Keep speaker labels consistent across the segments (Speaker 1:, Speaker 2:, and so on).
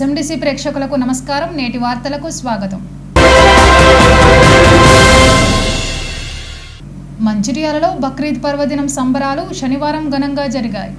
Speaker 1: ఎస్ఎండిసి ప్రేక్షకులకు నమస్కారం. నేటి వార్తలకు స్వాగతం. మంచిర్యాలలో బక్రీద్ పర్వదినం సంబరాలు శనివారం ఘనంగా జరిగాయి.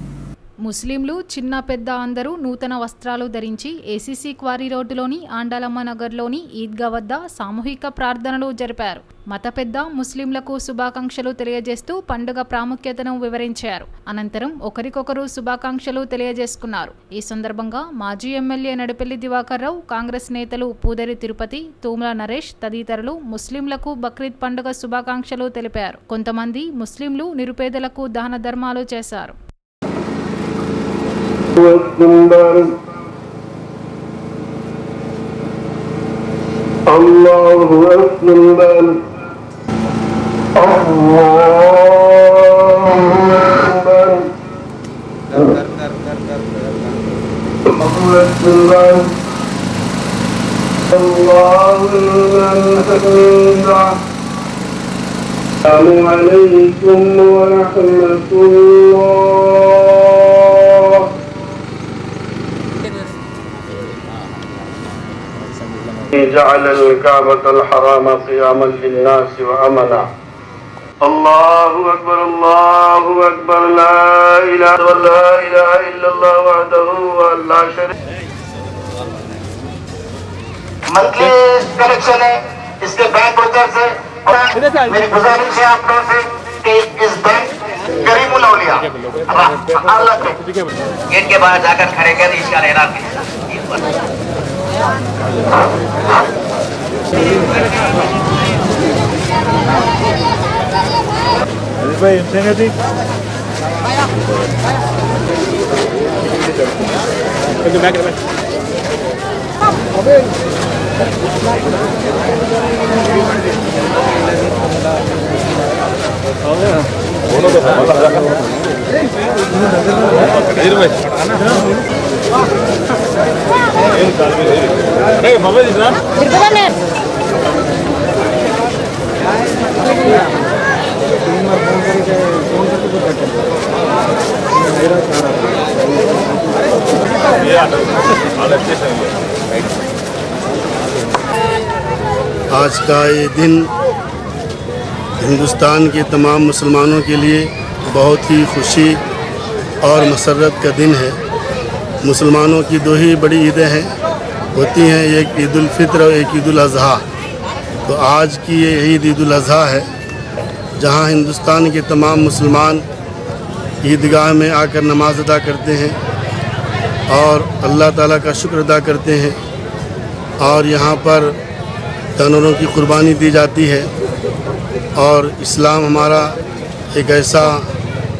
Speaker 1: ముస్లింలు చిన్న పెద్ద అందరూ నూతన వస్త్రాలు ధరించి ఏసీసీ క్వారీ రోడ్డులోని ఆండాలమ్మ నగర్లోని ఈద్గా వద్ద సామూహిక ప్రార్థనలు జరిపారు. మత పెద్ద ముస్లింలకు శుభాకాంక్షలు తెలియజేస్తూ పండుగ ప్రాముఖ్యతను వివరించారు. అనంతరం ఒకరికొకరు శుభాకాంక్షలు తెలియజేసుకున్నారు. ఈ సందర్భంగా మాజీ ఎమ్మెల్యే నడిపెల్లి దివాకర్ రావు, కాంగ్రెస్ నేతలు పూదరి తిరుపతి, తూముల నరేష్ తదితరులు ముస్లింలకు బక్రీద్ పండుగ శుభాకాంక్షలు తెలిపారు. కొంతమంది ముస్లింలు నిరుపేదలకు దాన ధర్మాలు చేశారు.
Speaker 2: Allahu Akbar, Allahu Akbar, Assalamualaikum warahmatullahi. جعل الكعبة الحرام قياما للناس وأمنا. الله أكبر الله أكبر لا إله إلا الله وحده لا شريك له. Monthly collection है इसके बैंक वोचर से. मेरी गुजारिश है आप लोगों से कि इस बैंक करीमुल औलिया अल्लाह के गेट के बाहर जाकर खड़े कर इसका ऐलान कीजिए.
Speaker 3: भाई संगति
Speaker 2: आज का ये दिन हिंदुस्तान के तमाम मुसलमानों के लिए बहुत ही खुशी और मसरत का दिन है। मुसलमानों की दो ही बड़ी ईदें हैं होती हैं, एक ईद उल फित्र और एक ईद उल अज़हा। तो आज की ये ईद ईद उल अज़हा है, जहाँ हिंदुस्तान के तमाम मुसलमान ईदगाह में आकर नमाज अदा करते हैं और अल्लाह ताला का शुक्र अदा करते हैं और यहाँ पर जानवरों की कुर्बानी दी जाती है। और इस्लाम हमारा एक ऐसा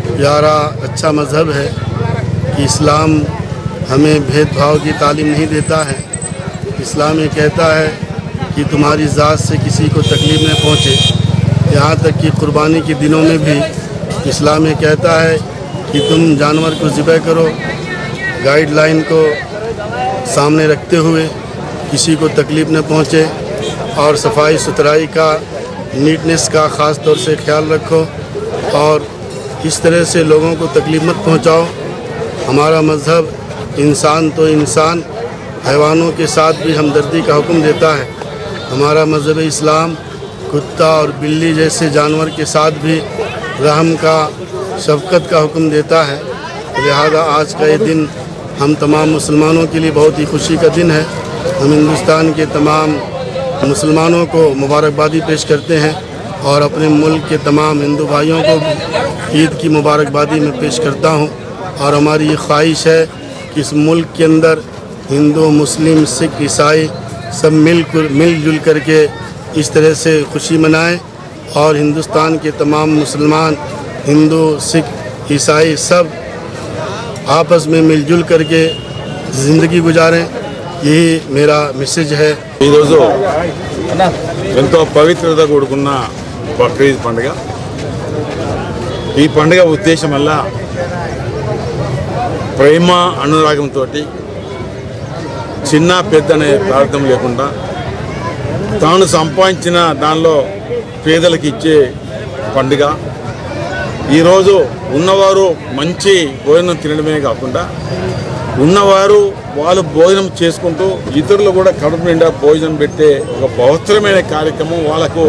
Speaker 2: प्यारा अच्छा मज़हब है कि इस्लाम हमें भेदभाव की तालीम नहीं देता है। इस्लाम ये कहता है कि तुम्हारी ज़ात से किसी को तकलीफ़ न पहुँचे। यहाँ तक कि कुर्बानी के दिनों में भी इस्लाम ये कहता है कि तुम जानवर को ज़िबह करो, गाइडलाइन को सामने रखते हुए किसी को तकलीफ़ न पहुँचे और सफाई सुथराई का, नीटनेस का ख़ास तौर से ख्याल रखो और इस तरह से लोगों को तकलीफ़ मत पहुँचाओ। हमारा मज़हब इंसान तो इंसान, हैवानों के साथ भी हमदर्दी का हुक्म देता है। हमारा मज़हब इस्लाम कुत्ता और बिल्ली जैसे जानवर के साथ भी रहम का, शफ़क़त का हुक्म देता है। लिहाजा आज का ये दिन हम तमाम मुसलमानों के लिए बहुत ही खुशी का दिन है। हम हिंदुस्तान के तमाम मुसलमानों को मुबारकबादी पेश करते हैं और अपने मुल्क के तमाम हिंदू भाइयों को ईद की मुबारकबादी में पेश करता हूँ। और हमारी ये ख्वाहिश है कि इस मुल्क के अंदर हिंदू, मुस्लिम, सिख, ईसाई सब मिलजुल करके इस तरह से खुशी मनाएं और हिंदुस्तान के तमाम मुसलमान, हिंदू, सिख, ईसाई सब आपस में मिलजुल करके ज़िंदगी गुजारें। यही मेरा मैसेज है।
Speaker 3: ఈరోజు ఎంతో పవిత్రత కూడుకున్న బక్రీద్ పండుగ. ఈ పండుగ ఉద్దేశం వల్ల ప్రేమ అనురాగంతో చిన్న పెద్ద అనే తారతమ్యం లేకుండా తాను సంపాదించిన దానిలో పేదలకు ఇచ్చే పండుగ. ఈరోజు ఉన్నవారు మంచి భోజనం తినడమే కాకుండా ఉన్నవారు వాళ్ళు భోజనం చేసుకుంటూ ఇతరులు కూడా కడుపు నిండా భోజనం పెట్టే ఒక పవిత్రమైన కార్యక్రమం. వాళ్ళకు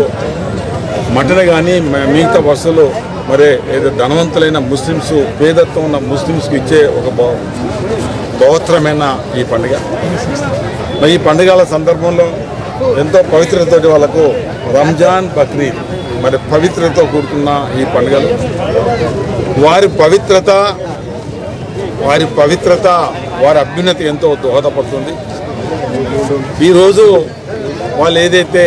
Speaker 3: మటన్ కానీ మిగతా వస్తువులు మరి ఏదో ధనవంతులైన ముస్లిమ్స్, పేదత్వం ఉన్న ముస్లిమ్స్కి ఇచ్చే ఒక పవిత్రమైన ఈ పండుగ. మరి ఈ పండుగల సందర్భంలో ఎంతో పవిత్రతతోటి వాళ్ళకు రంజాన్, బక్రీద్ మరి పవిత్రతతో కూడుకున్న ఈ పండుగలు. వారి పవిత్రత వారి అభ్యున్నతి ఎంతో దోహదపడుతుంది. ఈరోజు వాళ్ళు ఏదైతే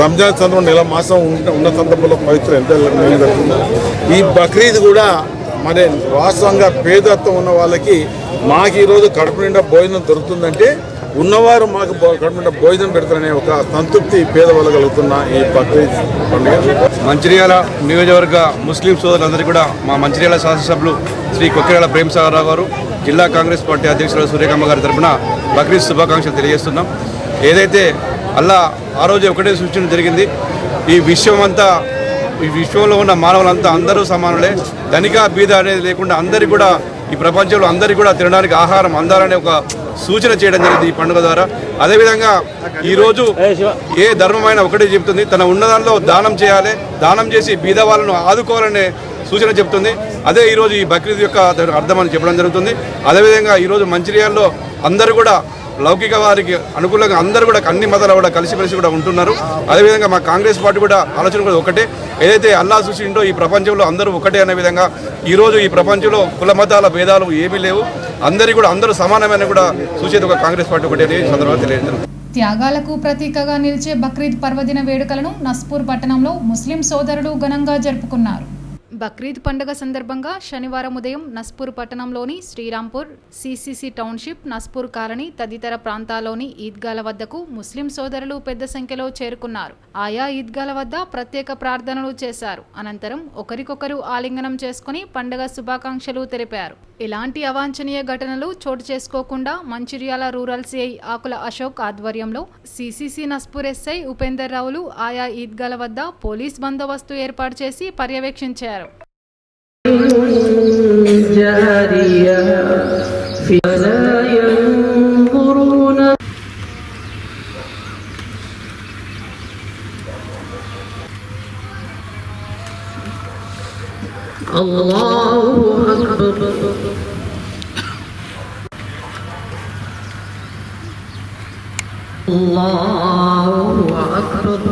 Speaker 3: రంజాన్ సందర్భం నెల మాసం ఉన్న సందర్భంలో పవిత్ర ఎంత నిలబెడుతుందో, ఈ బక్రీద్ కూడా మరి వాస్తవంగా పేదత్వం ఉన్న వాళ్ళకి మాకు ఈరోజు కడుపు నిండా భోజనం దొరుకుతుందంటే ఉన్నవారు మాకు కడుపు నిండా భోజనం పెడతారనే ఒక సంతృప్తి పేదవాళ్ళు కలుగుతున్న ఈ బక్రీద్ పండుగ.
Speaker 4: మంచిర్యాల నియోజకవర్గ ముస్లిం సోదరులందరికీ కూడా మా మంచిర్యాల శాసనసభ్యులు శ్రీ కొక్కిరాల ప్రేమసాగరరావు గారు, జిల్లా కాంగ్రెస్ పార్టీ అధ్యక్షులు సూర్యకమ్మ గారి తరఫున బక్రీద్ శుభాకాంక్షలు తెలియజేస్తున్నాం. ఏదైతే అల్లా ఆ రోజు ఒకటే సృష్టించడం జరిగింది, ఈ విశ్వంలో ఉన్న మానవులంతా అందరూ సమానులే, ధనిక బీద అనేది లేకుండా అందరికీ కూడా ఈ ప్రపంచంలో అందరికీ కూడా తినడానికి ఆహారం అందాలనే ఒక సూచన చేయడం జరిగింది ఈ పండుగ ద్వారా. అదేవిధంగా ఈరోజు ఏ ధర్మమైనా ఒకటే చెబుతుంది, తన ఉన్నదానిలో దానం చేయాలి, దానం చేసి బీద వాళ్ళను ఆదుకోవాలనే సూచన చెబుతుంది. అదే ఈరోజు ఈ బక్రీద్ యొక్క అర్థమని చెప్పడం జరుగుతుంది. అదేవిధంగా ఈరోజు మంచిర్యాలలో అందరూ కూడా లౌకిక వారికి అనుకూలంగా అందరూ కూడా అన్ని మతాలు కూడా కలిసిమెలిసి కూడా ఉంటున్నారు. అదేవిధంగా మా కాంగ్రెస్ పార్టీ కూడా ఆలోచన కూడా ఒకటే, ఏదైతే అల్లా సృష్టింటో ఈ ప్రపంచంలో అందరూ ఒకటే అనే విధంగా ఈరోజు ఈ ప్రపంచంలో కుల మతాల భేదాలు ఏమీ లేవు, అందరూ సమానమైన కూడా సూచేది ఒక కాంగ్రెస్ పార్టీ ఒకటి అని సందర్భంగా తెలియజేస్తారు.
Speaker 1: త్యాగాలకు ప్రతీకగా నిలిచే బక్రీద్ పర్వదిన వేడుకలను నస్పూర్ పట్టణంలో ముస్లిం సోదరులు ఘనంగా జరుపుకున్నారు. బక్రీద్ పండుగ సందర్భంగా శనివారం ఉదయం నస్పూర్ పట్టణంలోని Srirampur, CCC township, Naspur colony తదితర ప్రాంతాల్లోని ఈద్గాల వద్దకు ముస్లిం సోదరులు పెద్ద సంఖ్యలో చేరుకున్నారు. ఆయా ఈద్గాల వద్ద ప్రత్యేక ప్రార్థనలు చేశారు. అనంతరం ఒకరికొకరు ఆలింగనం చేసుకుని పండుగ శుభాకాంక్షలు తెలిపారు. ఎలాంటి అవాంఛనీయ ఘటనలు చోటు చేసుకోకుండా మంచిర్యాల రూరల్ సిఐ ఆకుల అశోక్ ఆధ్వర్యంలో సిసిసి నస్పూర్ ఎస్ఐ ఉపేందర్ రావులు ఆయా ఈద్గాల వద్ద పోలీస్ బందోబస్తు ఏర్పాటు చేసి పర్యవేక్షించారు.
Speaker 5: Allahu Akbar. Allahu Akbar.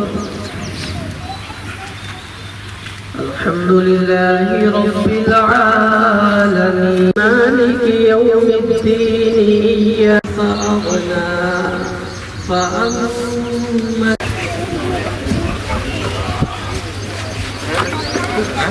Speaker 5: Alhamdulillahi Rabbil Alamin. Maliki yawmiddin. Iyyaka na'budu wa iyyaka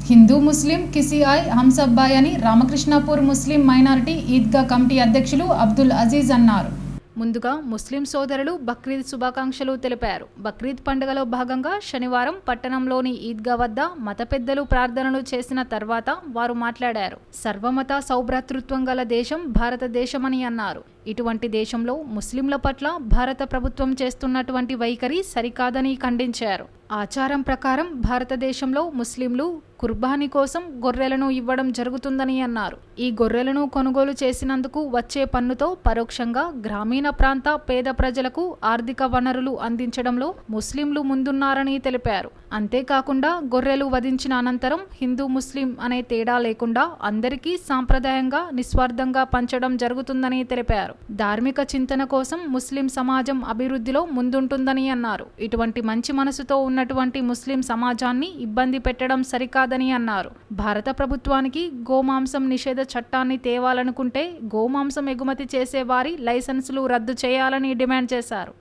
Speaker 1: Hindu ముస్లిం కిసి ఆయ్ హమ్ సబ్ భాయ్ అని రామకృష్ణాపూర్ ముస్లిం మైనారిటీ ఈద్గా కమిటీ అధ్యక్షులు అబ్దుల్ అజీజ్ అన్నారు. ముందుగా ముస్లిం సోదరులు బక్రీద్ శుభాకాంక్షలు తెలిపారు. బక్రీద్ పండుగలో భాగంగా శనివారం పట్టణంలోని ఈద్గా వద్ద మత పెద్దలు ప్రార్థనలు చేసిన తర్వాత వారు మాట్లాడారు. సర్వమత సౌభ్రాతృత్వం గల దేశం భారతదేశమని అన్నారు. ఇటువంటి దేశంలో ముస్లింల పట్ల భారత ప్రభుత్వం చేస్తున్నటువంటి వైఖరి సరికాదని ఖండించారు. ఆచారం ప్రకారం భారతదేశంలో ముస్లింలు కుర్బానీ కోసం గొర్రెలను ఇవ్వడం జరుగుతుందని అన్నారు. ఈ గొర్రెలను కొనుగోలు చేసినందుకు వచ్చే పన్నుతో పరోక్షంగా గ్రామీణ ప్రాంత పేద ప్రజలకు ఆర్థిక వనరులు అందించడంలో ముస్లింలు ముందున్నారని తెలిపారు. అంతేకాకుండా గొర్రెలు వధించిన అనంతరం హిందూ ముస్లిం అనే తేడా లేకుండా అందరికీ సాంప్రదాయంగా నిస్వార్థంగా పంచడం జరుగుతుందని తెలిపారు. ధార్మిక చింతన కోసం ముస్లిం సమాజం అభివృద్ధిలో ముందుంటుందని అన్నారు. ఇటువంటి మంచి మనసుతో ఉన్నటువంటి ముస్లిం సమాజాన్ని ఇబ్బంది పెట్టడం సరికాదని అన్నారు. భారత ప్రభుత్వానికి గోమాంసం నిషేధ చట్టాన్ని తేవాలనుకుంటే గోమాంసం ఎగుమతి చేసే వారి లైసెన్సులు రద్దు చేయాలని డిమాండ్ చేశారు.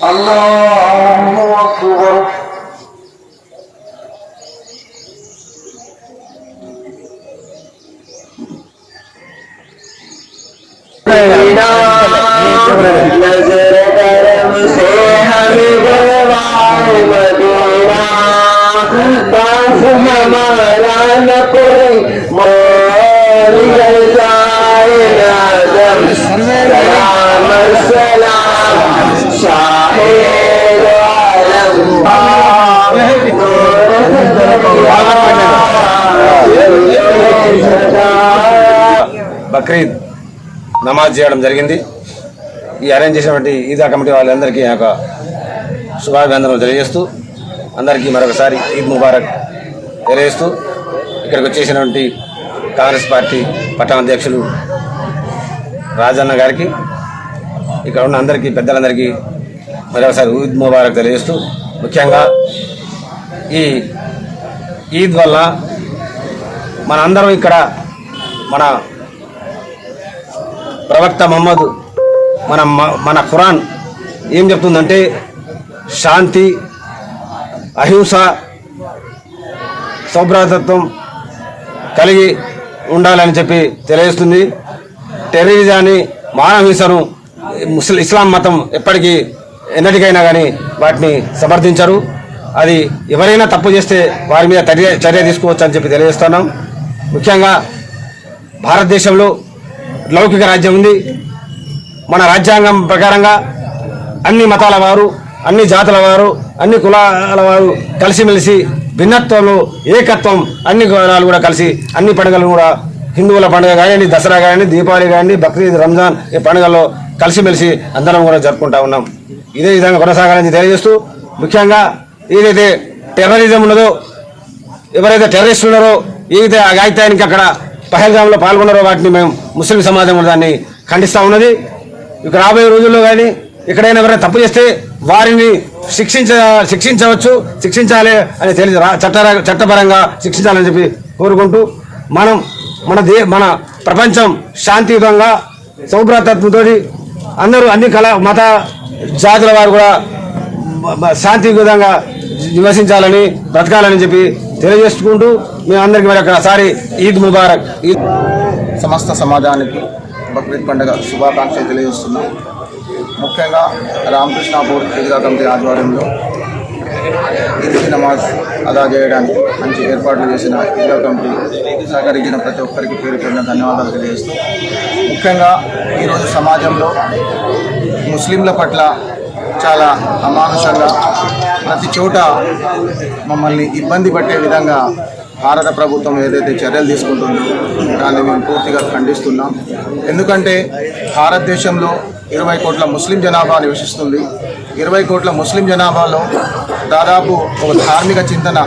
Speaker 5: Allahu Akbar. नजर करम से हमें बुलवाए मदीना, पास हमारा न कोई मोल जाए आदम, सलाम सलाम शाहिद आलम,
Speaker 6: బక్రీద్ నమాజ్ చేయడం జరిగింది. ఈ అరేంజ్ చేసినటువంటి ఈదా కమిటీ వాళ్ళందరికీ నా యొక్క శుభాభివందనలు తెలియజేస్తూ అందరికీ మరొకసారి ఈద్ ముబారక్ తెలియజేస్తూ ఇక్కడికి వచ్చేసినటువంటి కాంగ్రెస్ పార్టీ పట్టణ అధ్యక్షులు రాజన్న గారికి, ఇక్కడ ఉన్న అందరికీ పెద్దలందరికీ మరొకసారి ఈద్ ముబారక్ తెలియజేస్తూ, ముఖ్యంగా ఈ ఈద్ వల్ల మనందరం ఇక్కడ మన ప్రవక్త మహమ్మద్ మన ఖురాన్ ఏం చెప్తుందంటే శాంతి, అహింస, సౌభ్రాతత్వం కలిగి ఉండాలని చెప్పి తెలియజేస్తుంది. టెర్రరిజాన్ని, మానవహింసను ఇస్లాం మతం ఎన్నటికైనా కానీ వాటిని సమర్థించరు. అది ఎవరైనా తప్పు చేస్తే వారి మీద చర్య తీసుకోవచ్చు అని చెప్పి తెలియజేస్తున్నాం. ముఖ్యంగా భారతదేశంలో లౌకిక రాజ్యం ఉంది. మన రాజ్యాంగం ప్రకారంగా అన్ని మతాల వారు, అన్ని జాతుల వారు, అన్ని కులాల వారు కలిసిమెలిసి భిన్నత్వంలో ఏకత్వం, అన్ని కులాలు కూడా కలిసి అన్ని పండుగలు కూడా, హిందువుల పండుగ కానివ్వండి, దసరా కానివ్వండి, దీపావళి కానివ్వండి, బక్రీద్, రంజాన్ ఈ పండుగల్లో కలిసిమెలిసి అందరం కూడా జరుపుకుంటా ఉన్నాం. ఇదే విధంగా కొనసాగాలని తెలియజేస్తూ, ముఖ్యంగా ఏదైతే టెర్రరిజం ఉన్నదో, ఎవరైతే టెర్రరిస్టులు ఉన్నారో, ఏదైతే అఘాయిత్యానికి అక్కడ పహల్గామ్లో పాల్గొన్నారో వాటిని మేము ముస్లిం సమాజం దాన్ని ఖండిస్తూ ఉన్నది. ఇక రాబోయే రోజుల్లో కానీ ఎక్కడైనా ఎవరైనా తప్పు చేస్తే వారిని శిక్షించవచ్చు, శిక్షించాలి అని తెలియదు, చట్టపరంగా శిక్షించాలని చెప్పి కోరుకుంటూ, మన ప్రపంచం శాంతియుతంగా సౌభ్రాతత్వంతో అందరూ అన్ని మత జాతుల వారు కూడా శాంతియుతంగా నివసించాలని, బ్రతకాలని చెప్పి తెలియజేసుకుంటూ మేమందరికీ మరొకసారి ఈద్ ముబారక్.
Speaker 7: సమస్త సమాజానికి బక్రీద్ పండుగ శుభాకాంక్షలు తెలియజేస్తున్నాం. ముఖ్యంగా రామకృష్ణాపూర్ ఈద్గా కమిటీ ఆధ్వర్యంలో ఈద్ నమాజ్ అదా చేయడానికి మంచి ఏర్పాట్లు చేసిన ఈద్గా కమిటీ సహకరించిన ప్రతి ఒక్కరికి పేరు పేరున ధన్యవాదాలు తెలియజేస్తూ, ముఖ్యంగా ఈరోజు సమాజంలో ముస్లింల పట్ల చాలా అమానుషంగా ప్రతి చోట మమ్మల్ని ఇబ్బంది పట్టే విధంగా భారత ప్రభుత్వం ఏదైతే చర్యలు తీసుకుంటుందో దాన్ని మేము పూర్తిగా ఖండిస్తున్నాం. ఎందుకంటే భారతదేశంలో 20 కోట్ల ముస్లిం జనాభా నివసిస్తుంది. 20 కోట్ల ముస్లిం జనాభాలో దాదాపు ఒక ధార్మిక చింతన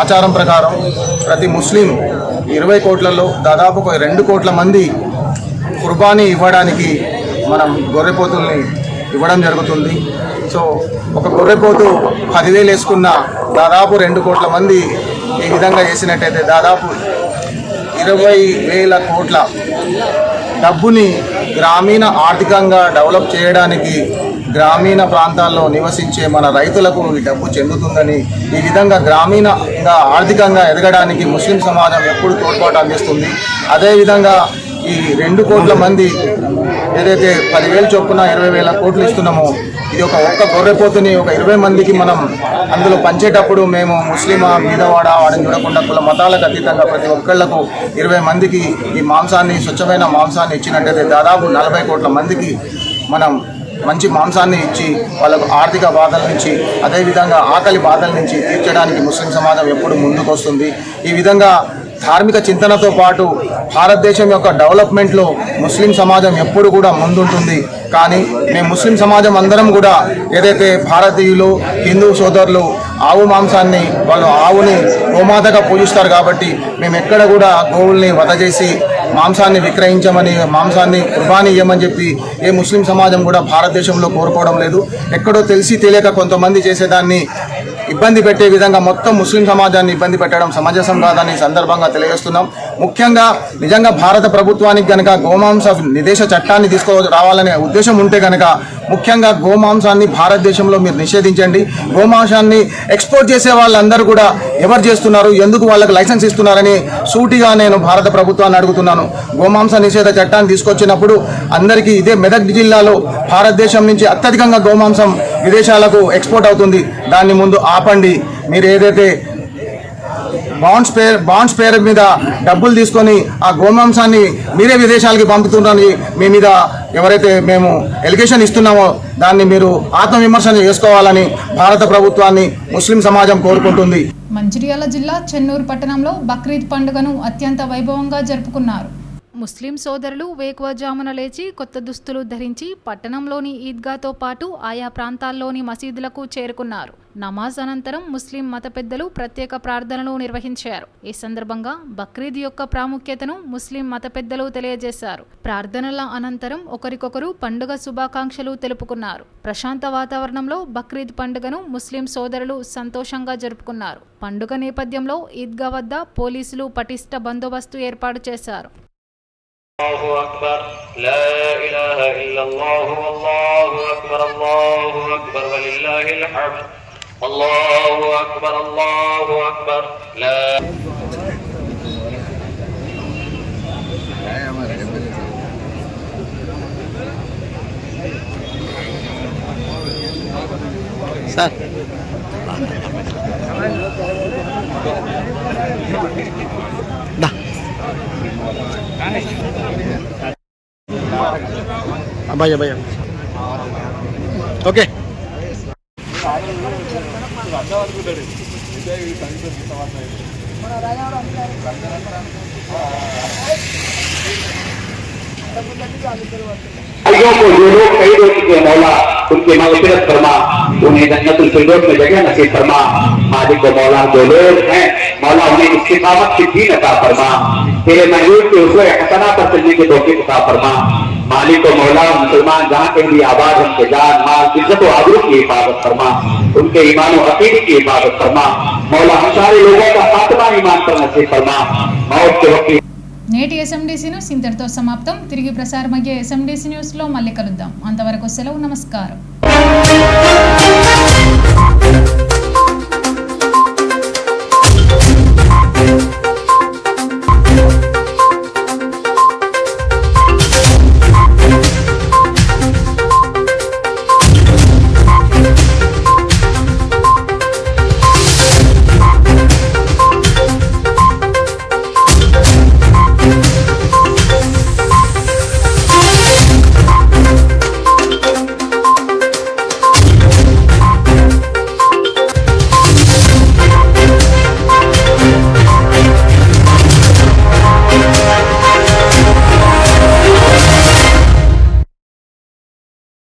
Speaker 7: ఆచారం ప్రకారం ప్రతి ముస్లిం 20 కోట్లలో దాదాపు ఒక 2 కోట్ల మంది కుర్బానీ ఇవ్వడానికి మనం గొర్రెపోతుల్ని ఇవ్వడం జరుగుతుంది. సో ఒక గొర్రెపోతు 10,000 వేసుకున్న దాదాపు 2 కోట్ల మంది ఈ విధంగా చేసినట్టయితే దాదాపు 20,000 కోట్ల డబ్బుని గ్రామీణ ఆర్థికంగా డెవలప్ చేయడానికి గ్రామీణ ప్రాంతాల్లో నివసించే మన రైతులకు ఈ డబ్బు చెందుతుందని, ఈ విధంగా గ్రామీణంగా ఆర్థికంగా ఎదగడానికి ముస్లిం సమాజం ఎప్పుడు తోడ్పాటు అందిస్తుంది. అదేవిధంగా ఈ 2 కోట్ల మంది ఏదైతే 10,000 చొప్పున 20,000 కోట్లు ఇస్తున్నామో, ఇది ఒక్క గొర్రెపోతుని ఒక 20 మందికి మనం అందులో పంచేటప్పుడు మేము ముస్లిమా మీదవాడ వాడిని చూడకుండా కుల మతాలకు అతీతంగా ప్రతి ఒక్కళ్లకు 20 మందికి ఈ మాంసాన్ని, స్వచ్ఛమైన మాంసాన్ని ఇచ్చినట్టయితే దాదాపు 40 కోట్ల మందికి మనం మంచి మాంసాన్ని ఇచ్చి వాళ్ళకు ఆర్థిక బాధల నుంచి, అదేవిధంగా ఆకలి బాధల నుంచి తీర్చడానికి ముస్లిం సమాజం ఎప్పుడు ముందుకు వస్తుంది. ఈ విధంగా ధార్మిక చింతనతో పాటు భారతదేశం యొక్క డెవలప్మెంట్లో ముస్లిం సమాజం ఎప్పుడు కూడా ముందుంటుంది. కానీ మేము ముస్లిం సమాజం అందరం కూడా ఏదైతే భారతీయులు, హిందూ సోదరులు ఆవు మాంసాన్ని, వాళ్ళు ఆవుని గోమాతగా పూజిస్తారు కాబట్టి మేము ఎక్కడ కూడా గోవుల్ని వధ చేసి మాంసాన్ని విక్రయించమని, మాంసాన్ని కుర్బానీ ఇవ్వమని చెప్పి ఏ ముస్లిం సమాజం కూడా భారతదేశంలో కోరుకోవడం లేదు. ఎక్కడో తెలిసి తెలియక కొంతమంది చేసేదాన్ని ఇబ్బంది పెట్టే విధంగా మొత్తం ముస్లిం సమాజాన్ని ఇబ్బంది పెట్టడం సమంజసం కాదని సందర్భంగా తెలియజేస్తున్నాం. ముఖ్యంగా నిజంగా భారత ప్రభుత్వానికి కనుక గోమాంస నిషేధ చట్టాన్ని తీసుకురావాలనే ఉద్దేశం ఉంటే కనుక ముఖ్యంగా గోమాంసాన్ని భారతదేశంలో మీరు నిషేధించండి. గోమాంసాన్ని ఎక్స్పోర్ట్ చేసే వాళ్ళందరూ కూడా ఎవరు చేస్తున్నారు, ఎందుకు వాళ్ళకి లైసెన్స్ ఇస్తున్నారని సూటిగా నేను భారత ప్రభుత్వాన్ని అడుగుతున్నాను. గోమాంస నిషేధ చట్టాన్ని తీసుకొచ్చినప్పుడు అందరికీ ఇదే మెదక్ జిల్లాలో భారతదేశం నుంచి అత్యధికంగా గోమాంసం విదేశాలకు ఎక్స్పోర్ట్ అవుతుంది. దాన్ని ముందు ఆపండి. మీరు ఏదైతే బాండ్స్ పేరు మీద డబ్బులు తీసుకొని ఆ గోమాంసాన్ని మీరే విదేశాలకి పంపుతున్నారని మీ మీద ఎవరైతే మేము ఎలిగేషన్ ఇస్తున్నామో దాన్ని మీరు ఆత్మవిమర్శన చేసుకోవాలని భారత ప్రభుత్వాన్ని ముస్లిం సమాజం కోరుకుంటుంది.
Speaker 1: మంచిర్యాల జిల్లా చెన్నూరు పట్టణంలో బక్రీద్ పండుగను అత్యంత వైభవంగా జరుపుకున్నారు. ముస్లిం సోదరులు వేకువజామున లేచి కొత్త దుస్తులు ధరించి పట్టణంలోని ఈద్గాతో పాటు ఆయా ప్రాంతాల్లోని మసీదులకు చేరుకున్నారు. నమాజ్ అనంతరం ముస్లిం మత పెద్దలు ప్రత్యేక ప్రార్థనలు నిర్వహించారు. ఈ సందర్భంగా బక్రీద్ యొక్క ప్రాముఖ్యతను ముస్లిం మత పెద్దలు తెలియజేశారు. ప్రార్థనల అనంతరం ఒకరికొకరు పండుగ శుభాకాంక్షలు తెలుపుకున్నారు. ప్రశాంత వాతావరణంలో బక్రీద్ పండుగను ముస్లిం సోదరులు సంతోషంగా జరుపుకున్నారు. పండుగ నేపథ్యంలో ఈద్గా వద్ద పోలీసులు పటిష్ట బందోబస్తు ఏర్పాటు చేశారు.
Speaker 8: الله أكبر لا إله إلا الله والله أكبر الله أكبر ولله الحمد الله أكبر الله أكبر لا
Speaker 2: भैया भैया ओके
Speaker 5: को जो लोग शहीद हो चुके मौला उनके मग़फ़िरत फरमा, उन्हें जन्नतुल फिरदौस में जगह नसीब फरमा। मालिक को मौला जो लोग हैं मौला उन्हें इस्तिक़ामत की दीन अता फरमा, तेरे महबूब के उसवे हसना पर चलने के तौफ़ीक़ अता फरमा। मालिक को मौला मुसलमान जहाँ के लिए आबाद उनके जान माल इज्जत और आबरू की हिफाजत फरमा, उनके ईमान और अक़ीदे की हिफाजत फरमा। मौला हम सारे लोगों का खात्मा ईमान पर नसीब फरमा। मौत के वक्त
Speaker 1: నేటి ఎస్ఎండిసి న్యూస్ ఇంతటితో సమాప్తం. తిరిగి ప్రసారమయ్యే ఎస్ఎండిసి న్యూస్లో మళ్ళీ కలుద్దాం. అంతవరకు సెలవు. నమస్కారం.